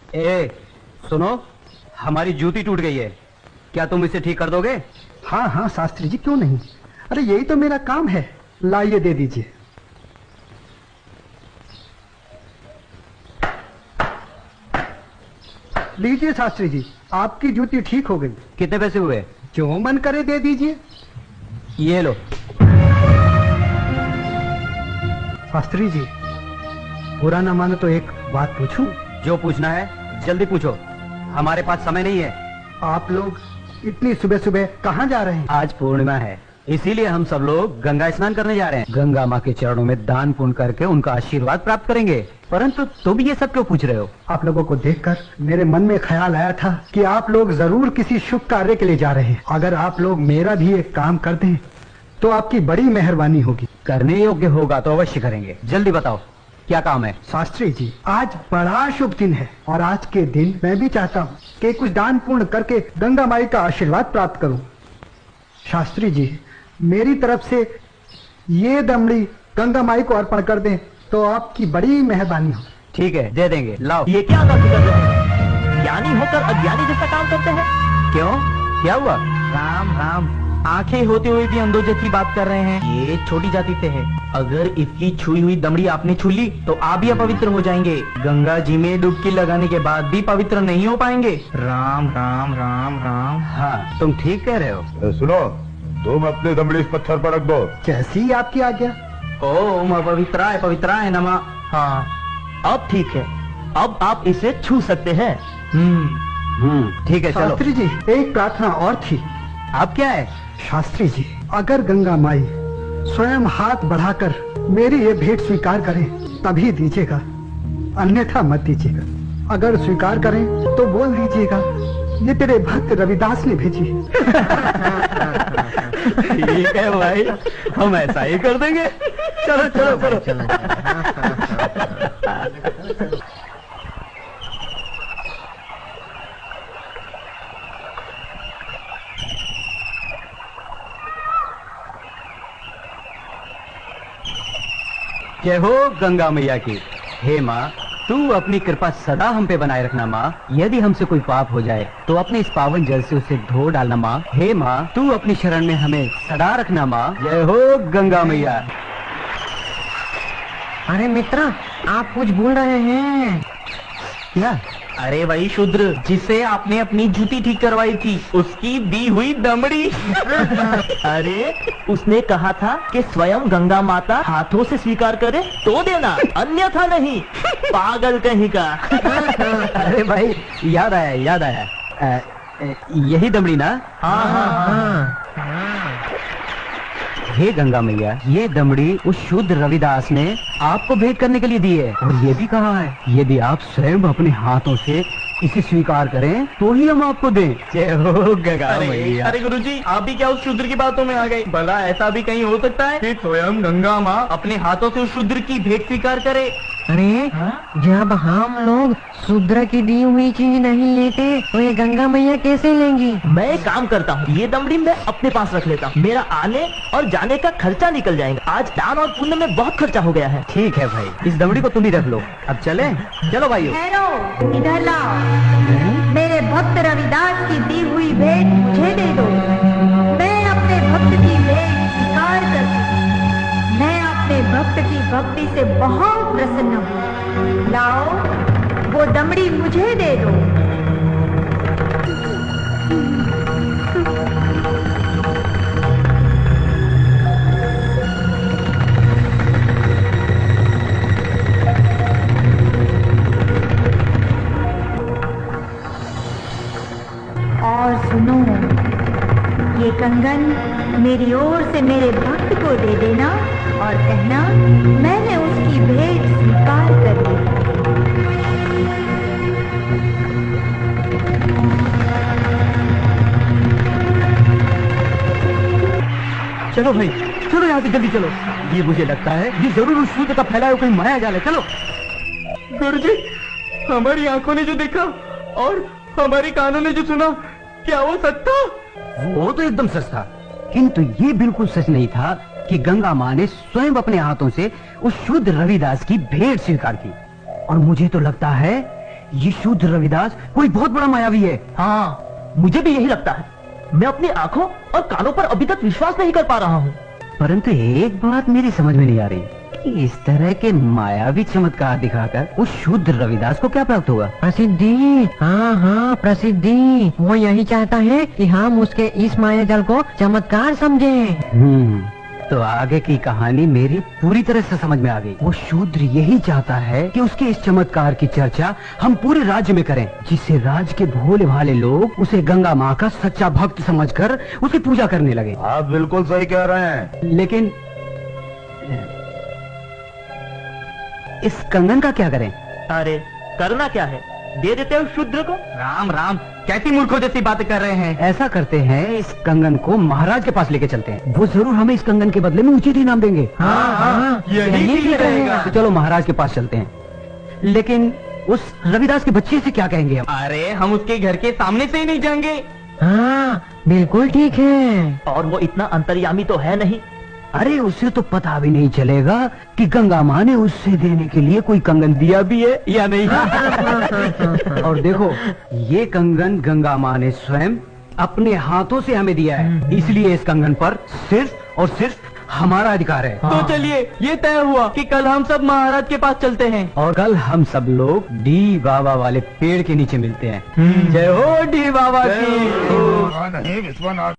ए, सुनो, हमारी जूती टूट गई है, क्या तुम इसे ठीक कर दोगे? हाँ हाँ शास्त्री जी, क्यों नहीं। अरे यही तो मेरा काम है। लाइए दे दीजिए। लीजिए शास्त्री जी, आपकी जूती ठीक हो गई। कितने पैसे हुए? जो मन करे दे दीजिए। ये लो। शास्त्री जी, बुरा न मानो तो एक बात पूछूं? जो पूछना है जल्दी पूछो, हमारे पास समय नहीं है। आप लोग इतनी सुबह सुबह कहाँ जा रहे हैं? आज पूर्णिमा है, इसीलिए हम सब लोग गंगा स्नान करने जा रहे हैं। गंगा माँ के चरणों में दान पुण्य करके उनका आशीर्वाद प्राप्त करेंगे। परंतु तुम ये सब क्यों पूछ रहे हो? आप लोगों को देखकर मेरे मन में ख्याल आया था कि आप लोग जरूर किसी शुभ कार्य के लिए जा रहे हैं। अगर आप लोग मेरा भी एक काम कर दें तो आपकी बड़ी मेहरबानी होगी। करने योग्य होगा तो अवश्य करेंगे। जल्दी बताओ क्या काम है? शास्त्री जी, आज बड़ा शुभ दिन है और आज के दिन मैं भी चाहता हूँ कि कुछ दान पुण्य करके गंगा माई का आशीर्वाद प्राप्त करूँ। शास्त्री जी, मेरी तरफ से ये दमड़ी गंगा माई को अर्पण कर दें तो आपकी बड़ी मेहरबानी हो। ठीक है, दे देंगे। लाओ। ये क्या बात कर रहे हैं? ज्ञानी होकर अज्ञानी जैसा काम करते हैं। क्यों, क्या हुआ? राम राम, आंखें होते हुए भी अंधों जैसी बात कर रहे हैं। ये छोटी जाति से है, अगर इसकी छुई हुई दमड़ी आपने छू ली तो आप भी अपवित्र हो जाएंगे। गंगा जी में डुबकी लगाने के बाद भी पवित्र नहीं हो पाएंगे। राम राम राम राम। हाँ, तुम ठीक कह रहे हो। सुनो, तुम अपनी दमड़ी इस पत्थर पर रख दो। कैसी आपकी आज्ञा। ओम पवित्राय नमः। हाँ, अब ठीक है, अब आप इसे छू सकते हैं। ठीक है, चलो। शास्त्री जी, एक प्रार्थना और थी। अब क्या है? शास्त्री जी, अगर गंगा माई स्वयं हाथ बढ़ाकर मेरी ये भेंट स्वीकार करें तभी दीजिएगा, अन्यथा मत दीजिएगा। अगर स्वीकार करें तो बोल दीजिएगा ये तेरे भक्त रविदास ने भेजी। ठीक है भाई, हम ऐसा ही कर देंगे। चलो चलो चलो। जय हो गंगा मैया की। हे माँ, तू अपनी कृपा सदा हम पे बनाए रखना माँ। यदि हमसे कोई पाप हो जाए तो अपने इस पावन जल से उसे धो डालना माँ। हे माँ, तू अपनी शरण में हमें सदा रखना माँ। जय हो गंगा मैया। अरे मित्र, आप कुछ भूल रहे हैं। क्या? अरे वही शूद्र जिसे आपने अपनी जूती ठीक करवाई थी, उसकी दी हुई दमड़ी। अरे उसने कहा था कि स्वयं गंगा माता हाथों से स्वीकार करे तो देना, अन्यथा नहीं। पागल कहीं का। अरे भाई, याद आया। यही दमड़ी ना? हाँ हाँ हाँ। हे गंगा मैया, ये दमड़ी उस शुद्ध रविदास ने आपको भेंट करने के लिए दी है और ये भी कहा है यदि आप स्वयं अपने हाथों से इसे स्वीकार करें तो ही हम आपको दें। जय हो गंगा मैया। अरे गुरुजी, आप भी क्या उस शूद्र की बातों में आ गए? भला ऐसा भी कहीं हो सकता है कि स्वयं गंगा माँ अपने हाथों से उस शूद्र की भेंट स्वीकार करे? अरे जब हम लोग शूद्र की दी हुई चीज नहीं लेते तो ये गंगा मैया कैसे लेंगी? मैं एक काम करता हूँ, ये दमड़ी मैं अपने पास रख लेता हूँ, मेरा आने और जाने का खर्चा निकल जाएगा। आज दान और पुण्य में बहुत खर्चा हो गया है। ठीक है भाई, इस दमड़ी को तुम ही रख लो। अब चले? चलो भाइयों। ठहरो, इधर लाओ। मेरे भक्त रविदास की दी हुई भेंट मुझे दे दो। मैं अपने भक्त की भेंट स्वीकार करती हूँ। मैं अपने भक्त की भक्ति से बहुत प्रसन्न हूँ। लाओ, वो दमड़ी मुझे दे दो। और सुनो, ये कंगन मेरी ओर से मेरे भक्त को दे देना और कहना मैंने उसकी भेंट स्वीकार कर ली। चलो भाई, चलो यहाँ से जल्दी चलो। ये मुझे लगता है ये जरूर उस सूत्र का फैलाया हुआ कोई माया जाल है। चलो। गुरुजी, हमारी आंखों ने जो देखा और हमारी कानों ने जो सुना, क्या वो सच था? वो तो एकदम सच था, किंतु ये बिल्कुल सच नहीं था कि गंगा माँ ने स्वयं अपने हाथों से उस शुद्ध रविदास की भेंट स्वीकार की। और मुझे तो लगता है ये शूद्र रविदास कोई बहुत बड़ा मायावी है। हाँ, मुझे भी यही लगता है। मैं अपनी आंखों और कानों पर अभी तक विश्वास नहीं कर पा रहा हूँ। परंतु एक बात मेरी समझ में नहीं आ रही कि इस तरह के मायावी चमत्कार दिखाकर उस शूद्र रविदास को क्या प्राप्त होगा। प्रसिद्धि, हाँ हाँ प्रसिद्धि। वो यही चाहता है कि हम उसके इस माया जल को चमत्कार समझें। तो आगे की कहानी मेरी पूरी तरह से समझ में आ गई। वो शूद्र यही चाहता है कि उसके इस चमत्कार की चर्चा हम पूरे राज्य में करें, जिससे राज्य के भोले भाले लोग उसे गंगा माँ का सच्चा भक्त समझकर उसकी पूजा करने लगे। आप बिल्कुल सही कह रहे हैं। लेकिन इस कंगन का क्या करें? अरे करना क्या है, दे देते हो शूद्र को। राम राम, कैसी मूर्खों जैसी बातें कर रहे हैं। ऐसा करते हैं, इस कंगन को महाराज के पास लेके चलते हैं। वो जरूर हमें इस कंगन के बदले में उचित इनाम देंगे। हाँ, यही ठीक रहेगा। तो चलो महाराज के पास चलते हैं। लेकिन उस रविदास के बच्चे से क्या कहेंगे हम? अरे हम उसके घर के सामने से ही नहीं जाएंगे। हाँ बिल्कुल ठीक है। और वो इतना अंतर्यामी तो है नहीं। अरे उसे तो पता भी नहीं चलेगा कि गंगा माँ ने उससे देने के लिए कोई कंगन दिया भी है या नहीं। और देखो, ये कंगन गंगा माँ ने स्वयं अपने हाथों से हमें दिया है, इसलिए इस कंगन पर सिर्फ और सिर्फ हमारा अधिकार है। तो चलिए, ये तय हुआ कि कल हम सब महाराज के पास चलते हैं। और कल हम सब लोग डी बाबा वाले पेड़ के नीचे मिलते हैं। जय हो डी बाबा की। नहीं विश्वनाथ।